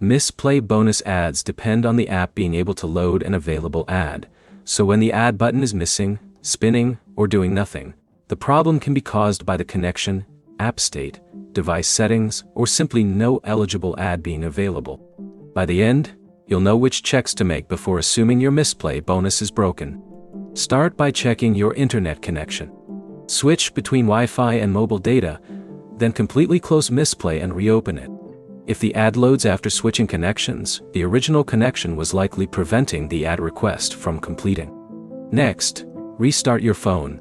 Mistplay bonus ads depend on the app being able to load an available ad, so when the ad button is missing, spinning, or doing nothing, the problem can be caused by the connection, app state, device settings, or simply no eligible ad being available. By the end, you'll know which checks to make before assuming your Mistplay bonus is broken. Start by checking your internet connection. Switch between Wi-Fi and mobile data, then completely close Mistplay and reopen it. If the ad loads after switching connections, the original connection was likely preventing the ad request from completing. Next, restart your phone.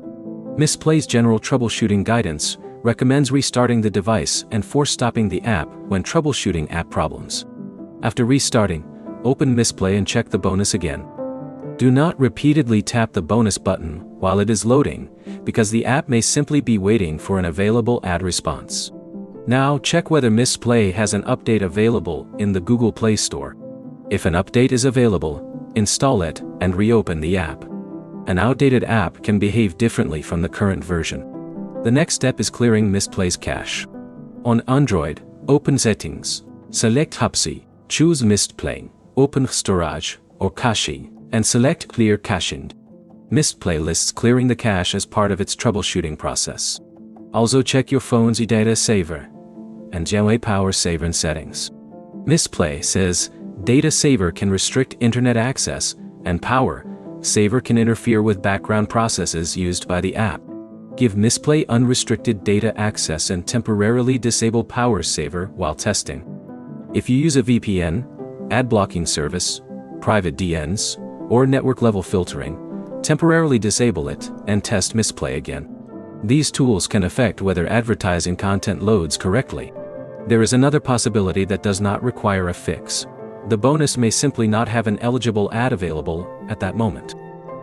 Mistplay's general troubleshooting guidance recommends restarting the device and force-stopping the app when troubleshooting app problems. After restarting, open Mistplay and check the bonus again. Do not repeatedly tap the bonus button while it is loading, because the app may simply be waiting for an available ad response. Now check whether Mistplay has an update available in the Google Play Store. If an update is available, install it and reopen the app. An outdated app can behave differently from the current version. The next step is clearing Mistplay's cache. On Android, open Settings, select Hapsi, choose Mistplay, open Storage, or Cache, and select Clear Caching. Mistplay lists clearing the cache as part of its troubleshooting process. Also check your phone's data saver and Gemway power saver in settings. Mistplay says data saver can restrict internet access, and power saver can interfere with background processes used by the app. Give Mistplay unrestricted data access and temporarily disable power saver while testing. If you use a VPN, ad blocking service, private DNs, or network-level filtering, temporarily disable it and test Mistplay again. These tools can affect whether advertising content loads correctly. There is another possibility that does not require a fix. The bonus may simply not have an eligible ad available at that moment.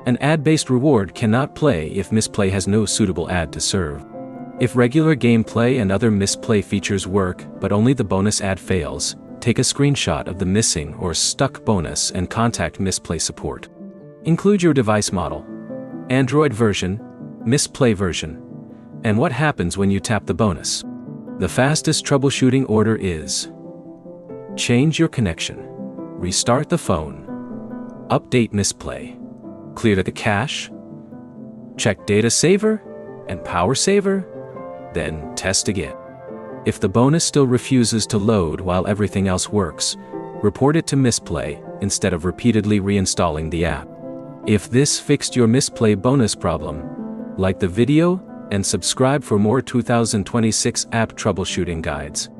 An ad-based reward cannot play if Mistplay has no suitable ad to serve. If regular gameplay and other Mistplay features work but only the bonus ad fails, take a screenshot of the missing or stuck bonus and contact Mistplay support. Include your device model, Android version, Mistplay version, and what happens when you tap the bonus. The fastest troubleshooting order is: change your connection, restart the phone, update Mistplay, clear the cache, check data saver and power saver, then test again. If the bonus still refuses to load while everything else works, report it to Mistplay instead of repeatedly reinstalling the app. If this fixed your Mistplay bonus problem, like the video and subscribe for more 2026 app troubleshooting guides.